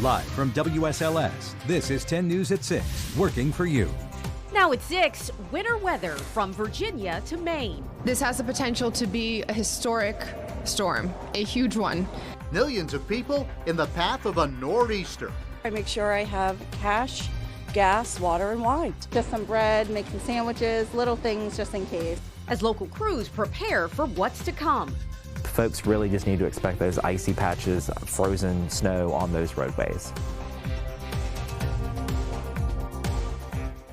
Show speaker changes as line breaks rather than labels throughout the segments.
Live from WSLS, this is 10 News at 6, working for you.
Now at 6, winter weather from Virginia to Maine.
This has the potential to be a historic storm, a huge one.
Millions of people in the path of a nor'easter.
I make sure I have cash, gas, water, and wine. Just some bread, make some sandwiches, little things just in case.
As local crews prepare for what's to come.
Folks really just need to expect those icy patches, frozen snow on those roadways.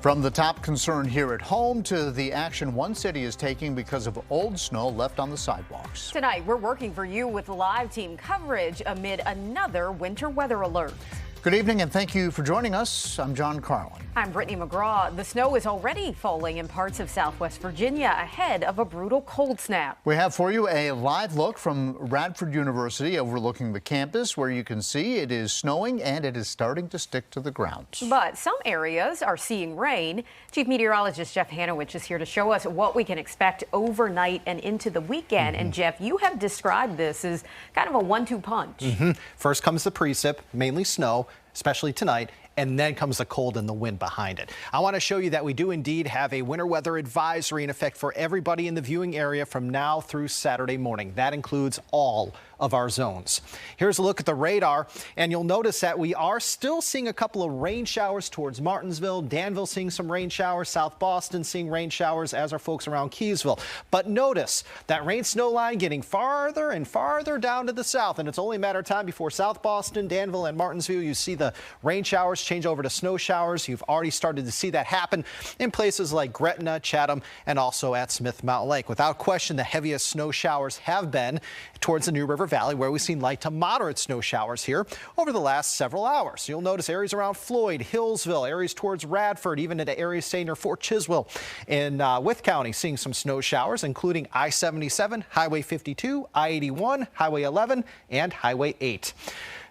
From the top concern here at home to the action one city is taking because of old snow left on the sidewalks.
Tonight, we're working for you with live team coverage amid another winter weather alert.
Good evening and thank you for joining us. I'm John Carlin.
I'm Brittany McGraw. The snow is already falling in parts of Southwest Virginia ahead of a brutal cold snap.
We have for you a live look from Radford University overlooking the campus where you can see it is snowing and it is starting to stick to the ground.
But some areas are seeing rain. Chief Meteorologist Jeff Hanowich is here to show us what we can expect overnight and into the weekend. And Jeff, you have described this as kind of a 1-2 punch.
First comes the precip, mainly snow, especially tonight, and then comes the cold and the wind behind it. I want to show you that we do indeed have a winter weather advisory in effect for everybody in the viewing area from now through Saturday morning. That includes all of our zones. Here's a look at the radar, and you'll notice that we are still seeing a couple of rain showers towards Martinsville, Danville seeing some rain showers, South Boston seeing rain showers, as are folks around Keysville. But notice that rain snow line getting farther and farther down to the south, and it's only a matter of time before South Boston, Danville, and Martinsville you see the rain showers change over to snow showers. You've already started to see that happen in places like Gretna, Chatham, and also at Smith Mountain Lake. Without question, the heaviest snow showers have been towards the New River Valley, where we've seen light to moderate snow showers here over the last several hours. You'll notice areas around Floyd, Hillsville, areas towards Radford, even into areas staying near Fort Chiswell in Wythe County, seeing some snow showers, including I-77, Highway 52, I-81, Highway 11, and Highway 8.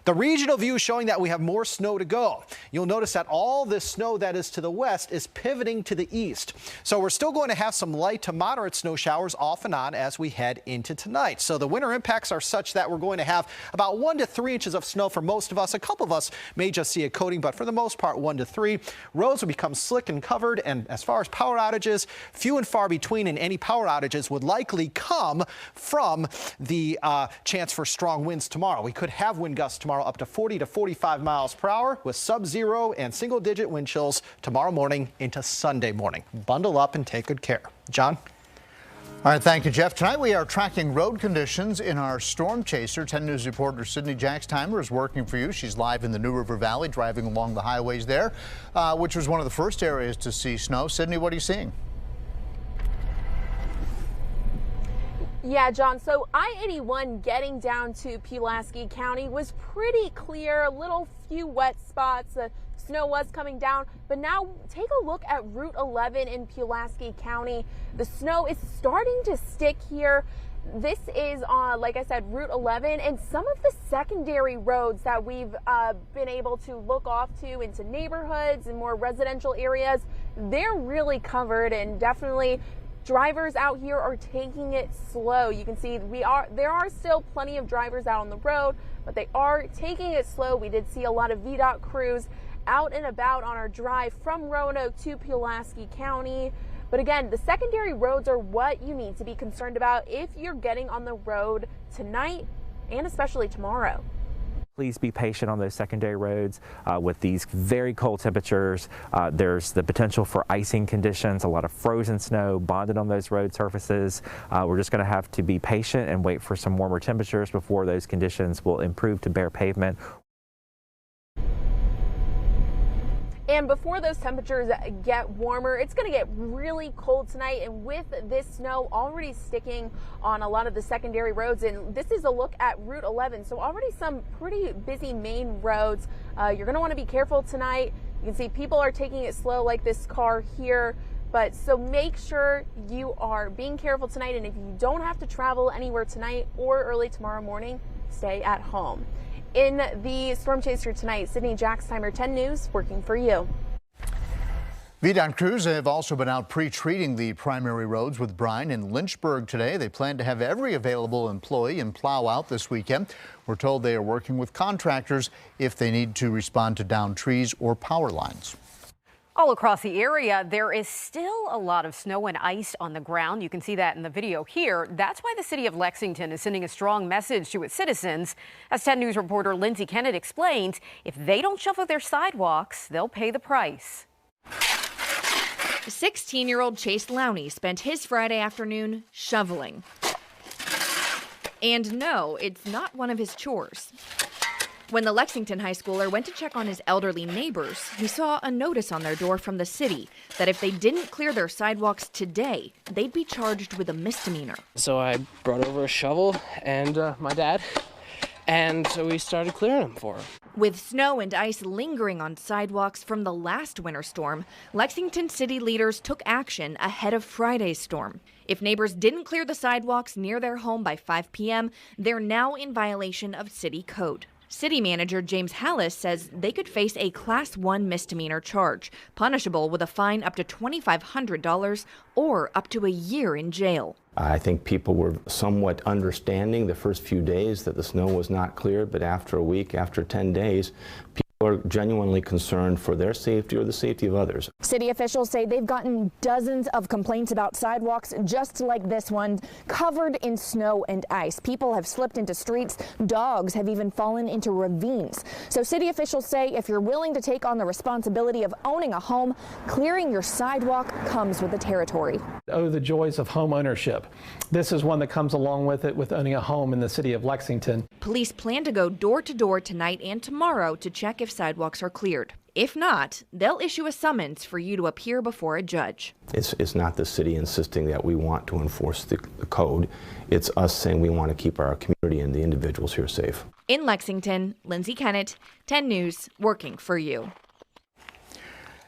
The regional view showing that we have more snow to go. You'll notice that all this snow that is to the west is pivoting to the east. So we're still going to have some light to moderate snow showers off and on as we head into tonight. So the winter impacts are such that we're going to have about 1 to 3 inches of snow for most of us. A couple of us may just see a coating, but for the most part, 1 to 3. Roads will become slick and covered. And as far as power outages, few and far between, and any power outages would likely come from the chance for strong winds tomorrow. We could have wind gusts tomorrow up to 40 to 45 miles per hour with sub-zero and single-digit wind chills tomorrow morning into Sunday morning. Bundle up and take good care. John?
All right, thank you, Jeff. Tonight we are tracking road conditions in our storm chaser. 10 News reporter Sydney Jackstimer is working for you. She's live in the New River Valley, driving along the highways there, which was one of the first areas to see snow. Sydney, what are you seeing?
Yeah, John, so I-81 getting down to Pulaski County was pretty clear, a little few wet spots. The snow was coming down, but now take a look at Route 11 in Pulaski County. The snow is starting to stick here. This is on, like I said, Route 11, and some of the secondary roads that we've been able to look off to into neighborhoods and more residential areas, they're really covered, and definitely drivers out here are taking it slow. You can see there are still plenty of drivers out on the road, but they are taking it slow. We did see a lot of VDOT crews out and about on our drive from Roanoke to Pulaski County. But again, the secondary roads are what you need to be concerned about if you're getting on the road tonight and especially tomorrow.
Please be patient on those secondary roads with these very cold temperatures. There's the potential for icing conditions, a lot of frozen snow bonded on those road surfaces. We're just going to have to be patient and wait for some warmer temperatures before those conditions will improve to bare pavement.
And before those temperatures get warmer, it's going to get really cold tonight. And with this snow already sticking on a lot of the secondary roads, and this is a look at Route 11. So already some pretty busy main roads. You're going to want to be careful tonight. You can see people are taking it slow, like this car here. But so make sure you are being careful tonight. And if you don't have to travel anywhere tonight or early tomorrow morning, stay at home. In the Storm Chaser tonight, Sydney Jackstimer, 10 News, working for you.
VDOT crews have also been out pre-treating the primary roads with brine in Lynchburg today. They plan to have every available employee and plow out this weekend. We're told they are working with contractors if they need to respond to downed trees or power lines.
All across the area, there is still a lot of snow and ice on the ground. You can see that in the video here. That's why the city of Lexington is sending a strong message to its citizens. As 10 News reporter Lindsay Kennett explains, if they don't shovel their sidewalks, they'll pay the price.
16-year-old Chase Lowney spent his Friday afternoon shoveling. And no, it's not one of his chores. When the Lexington high schooler went to check on his elderly neighbors, he saw a notice on their door from the city that if they didn't clear their sidewalks today, they'd be charged with a misdemeanor.
So I brought over a shovel and my dad, and we started clearing them for him.
With snow and ice lingering on sidewalks from the last winter storm, Lexington city leaders took action ahead of Friday's storm. If neighbors didn't clear the sidewalks near their home by 5 p.m., they're now in violation of city code. City manager James Hallis says they could face a Class 1 misdemeanor charge, punishable with a fine up to $2,500 or up to a year in jail.
I think people were somewhat understanding the first few days that the snow was not cleared, but after a week, after 10 days, people are genuinely concerned for their safety or the safety of others.
City officials say they've gotten dozens of complaints about sidewalks just like this one, covered in snow and ice. People have slipped into streets. Dogs have even fallen into ravines. So city officials say if you're willing to take on the responsibility of owning a home, clearing your sidewalk comes with the territory.
Oh, the joys of home ownership. This is one that comes along with it, with owning a home in the city of Lexington.
Police plan to go door to door tonight and tomorrow to check if sidewalks are cleared. If not, they'll issue a summons for you to appear before a judge.
It's not the city insisting that we want to enforce the code. It's us saying we want to keep our community and the individuals here safe.
In Lexington, Lindsay Kennett, 10 News, working for you.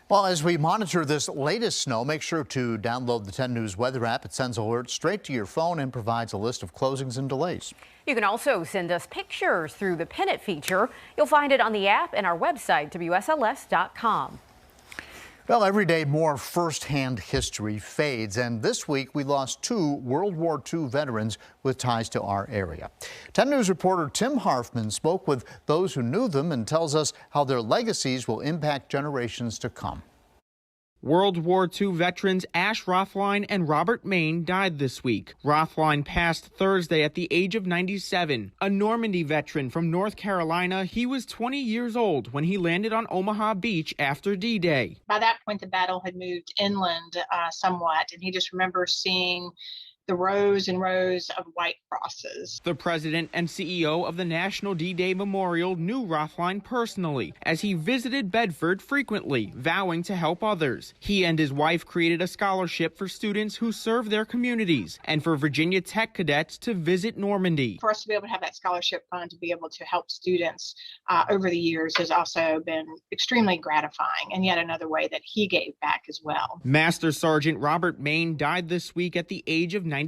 Well, as we monitor this latest snow, make sure to download the 10 News weather app. It sends alerts straight to your phone and provides a list of closings and delays.
You can also send us pictures through the Pin It feature. You'll find it on the app and our website, WSLS.com.
Well, every day more firsthand history fades, and this week we lost 2 World War II veterans with ties to our area. 10 News reporter Tim Harfman spoke with those who knew them and tells us how their legacies will impact generations to come.
World War II veterans Ash Rothline and Robert Main died this week. Rothline passed Thursday at the age of 97. A Normandy veteran from North Carolina, he was 20 years old when he landed on Omaha Beach after D-Day.
By that point, the battle had moved inland somewhat, and he just remembers seeing the rows and rows of white crosses.
The president and CEO of the National D-Day Memorial knew Rothline personally, as he visited Bedford frequently, vowing to help others. He and his wife created a scholarship for students who serve their communities, and for Virginia Tech cadets to visit Normandy.
For us to be able to have that scholarship fund to be able to help students over the years has also been extremely gratifying, and yet another way that he gave back as well.
Master Sergeant Robert Main died this week at the age of 98.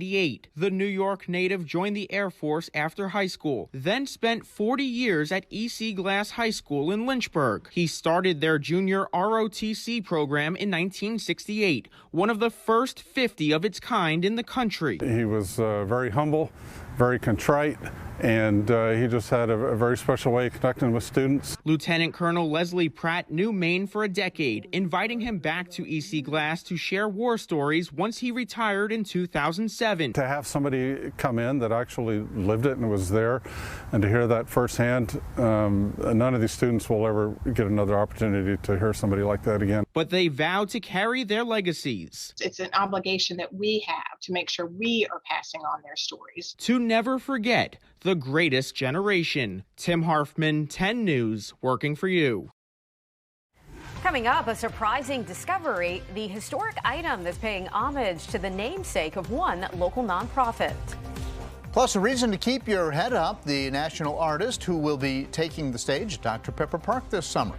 The New York native joined the Air Force after high school, then spent 40 years at E.C. Glass High School in Lynchburg. He started their junior ROTC program in 1968, one of the first 50 of its kind in the country.
He was very humble, very contrite, and he just had a very special way of connecting with students.
Lieutenant Colonel Leslie Pratt knew Maine for a decade, inviting him back to EC Glass to share war stories once he retired in 2007.
To have somebody come in that actually lived it and was there, and to hear that firsthand, none of these students will ever get another opportunity to hear somebody like that again.
But they vow to carry their legacies.
It's an obligation that we have to make sure we are passing on their stories.
To never forget the greatest generation. Tim Harfman, 10 News, working for you.
Coming up, a surprising discovery, the historic item that's paying homage to the namesake of one local nonprofit.
Plus, a reason to keep your head up, the national artist who will be taking the stage at Dr. Pepper Park this summer.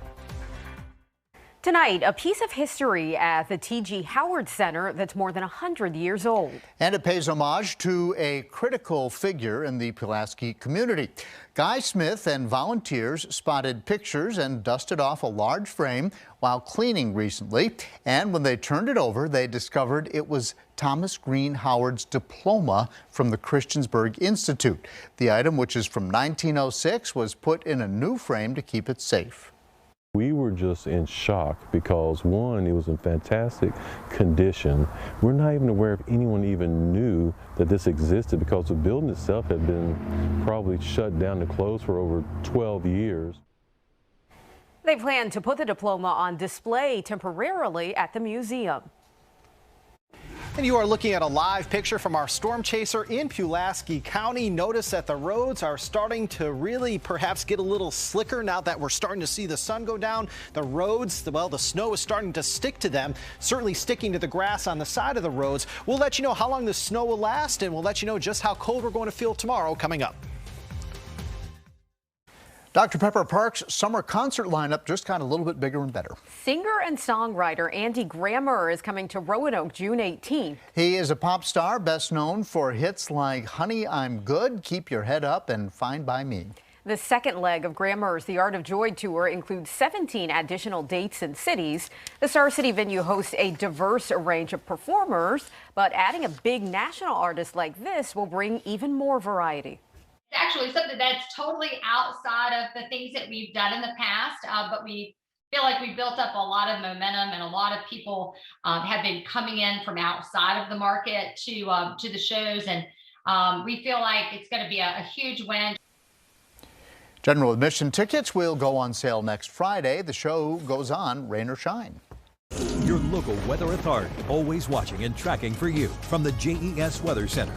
Tonight, a piece of history at the T.G. Howard Center that's more than 100 years old.
And it pays homage to a critical figure in the Pulaski community. Guy Smith and volunteers spotted pictures and dusted off a large frame while cleaning recently. And when they turned it over, they discovered it was Thomas Green Howard's diploma from the Christiansburg Institute. The item, which is from 1906, was put in a new frame to keep it safe.
We were just in shock because, one, it was in fantastic condition. We're not even aware if anyone even knew that this existed because the building itself had been probably shut down and closed for over 12 years.
They plan to put the diploma on display temporarily at the museum.
And you are looking at a live picture from our storm chaser in Pulaski County. Notice that the roads are starting to really perhaps get a little slicker now that we're starting to see the sun go down. The roads, well, the snow is starting to stick to them, certainly sticking to the grass on the side of the roads. We'll let you know how long the snow will last, and we'll let you know just how cold we're going to feel tomorrow coming up.
Dr. Pepper Park's summer concert lineup just got a little bit bigger and better.
Singer and songwriter Andy Grammer is coming to Roanoke June 18th.
He is a pop star best known for hits like Honey, I'm Good, Keep Your Head Up, and Fine by Me.
The second leg of Grammer's The Art of Joy tour includes 17 additional dates and cities. The Star City venue hosts a diverse range of performers, but adding a big national artist like this will bring even more variety.
Actually something that's totally outside of the things that we've done in the past, but we feel like we built up a lot of momentum, and a lot of people have been coming in from outside of the market to the shows, and we feel like it's going to be a huge win.
General admission tickets will go on sale next Friday. The show goes on, rain or shine.
Your local weather authority, always watching and tracking for you from the JES Weather Center.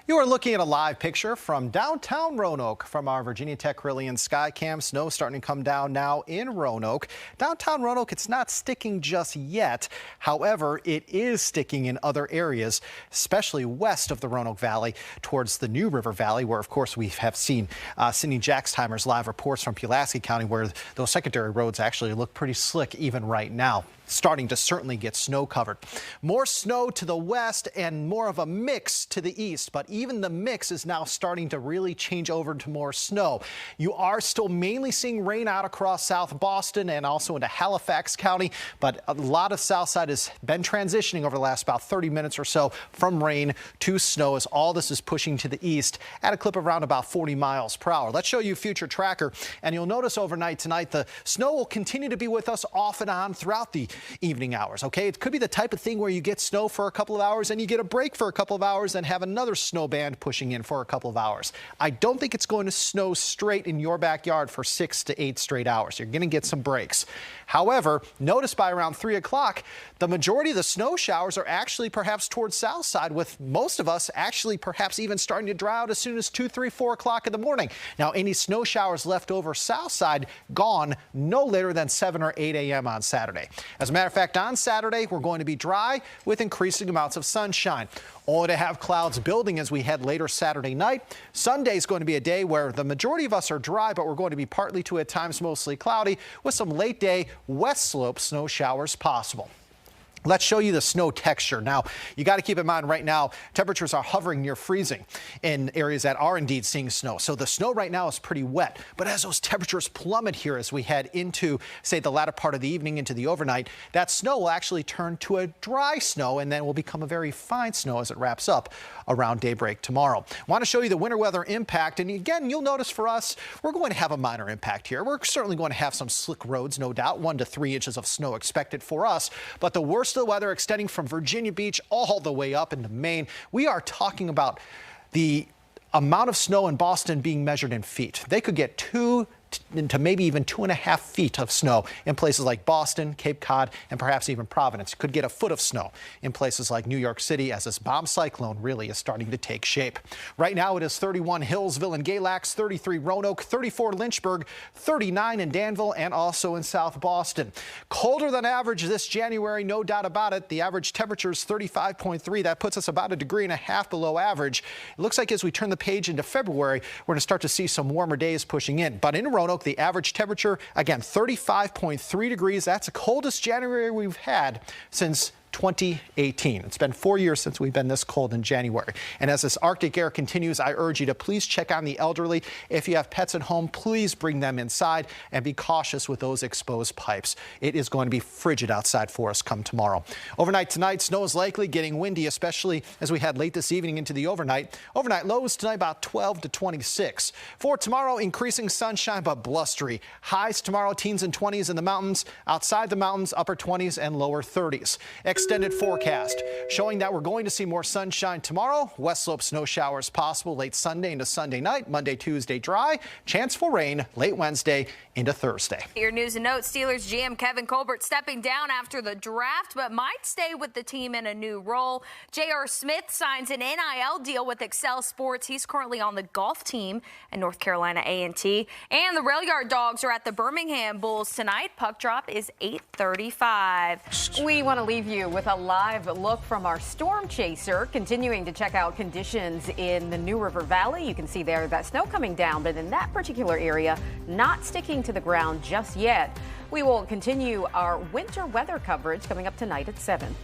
You are looking at a live picture from downtown Roanoke from our Virginia Tech Carillion Skycam. Snow starting to come down now in Roanoke. Downtown Roanoke, it's not sticking just yet. However, it is sticking in other areas, especially west of the Roanoke Valley towards the New River Valley, where, of course, we have seen Sydney Jackstimer's live reports from Pulaski County, where those secondary roads actually look pretty slick even right now. Starting to certainly get snow covered. More snow to the west and more of a mix to the east, but even the mix is now starting to really change over to more snow. You are still mainly seeing rain out across South Boston and also into Halifax County, but a lot of south side has been transitioning over the last about 30 minutes or so from rain to snow as all this is pushing to the east at a clip of around about 40 miles per hour. Let's show you future tracker, and you'll notice overnight tonight the snow will continue to be with us off and on throughout the evening hours. Okay, it could be the type of thing where you get snow for a couple of hours and you get a break for a couple of hours and have another snow band pushing in for a couple of hours. I don't think it's going to snow straight in your backyard for 6 to 8 straight hours. You're going to get some breaks. However, notice by around 3 o'clock, the majority of the snow showers are actually perhaps towards south side, with most of us actually perhaps even starting to dry out as soon as 2, 3, 4 o'clock in the morning. Now, any snow showers left over south side gone no later than 7 or 8 a.m. on Saturday. As a matter of fact, on Saturday, we're going to be dry with increasing amounts of sunshine. Only to have clouds building as we head later Saturday night. Sunday is going to be a day where the majority of us are dry, but we're going to be partly to at times mostly cloudy with some late day west slope snow showers possible. Let's show you the snow texture. Now, you got to keep in mind right now, temperatures are hovering near freezing in areas that are indeed seeing snow. So the snow right now is pretty wet. But as those temperatures plummet here as we head into, say, the latter part of the evening into the overnight, that snow will actually turn to a dry snow and then will become a very fine snow as it wraps up around daybreak tomorrow. I want to show you the winter weather impact. And again, you'll notice for us, we're going to have a minor impact here. We're certainly going to have some slick roads, no doubt, 1 to 3 inches of snow expected for us. But the worst of the weather extending from Virginia Beach all the way up into Maine. We are talking about the amount of snow in Boston being measured in feet. They could get 2 to maybe even 2.5 feet of snow in places like Boston, Cape Cod, and perhaps even Providence. Could get a foot of snow in places like New York City as this bomb cyclone really is starting to take shape. Right now it is 31 Hillsville and Galax, 33 Roanoke, 34 Lynchburg, 39 in Danville, and also in South Boston. Colder than average this January, no doubt about it. The average temperature is 35.3. That puts us about 1.5 degrees below average. It looks like as we turn the page into February, we're going to start to see some warmer days pushing in. But in Roanoke, the average temperature, again, 35.3 degrees. That's the coldest January we've had since 2018. It's been 4 years since we've been this cold in January. And as this Arctic air continues, I urge you to please check on the elderly. If you have pets at home, please bring them inside and be cautious with those exposed pipes. It is going to be frigid outside for us come tomorrow. Overnight tonight, snow is likely, getting windy, especially as we head late this evening into the overnight. Overnight lows tonight about 12 to 26. For tomorrow, increasing sunshine but blustery. Highs tomorrow, teens and 20s in the mountains. Outside the mountains, upper 20s and lower 30s. Extended forecast showing that we're going to see more sunshine tomorrow. West slope snow showers possible late Sunday into Sunday night. Monday, Tuesday dry. Chance for rain late Wednesday into Thursday.
Your news and notes: Steelers GM Kevin Colbert stepping down after the draft, but might stay with the team in a new role. J.R. Smith signs an NIL deal with Excel Sports. He's currently on the golf team at North Carolina A&T. And the Rail Yard Dogs are at the Birmingham Bulls tonight. Puck drop is 8:35.
We want to leave you with a live look from our storm chaser, continuing to check out conditions in the New River Valley. You can see there that snow coming down, but in that particular area, not sticking to the ground just yet. We will continue our winter weather coverage coming up tonight at 7.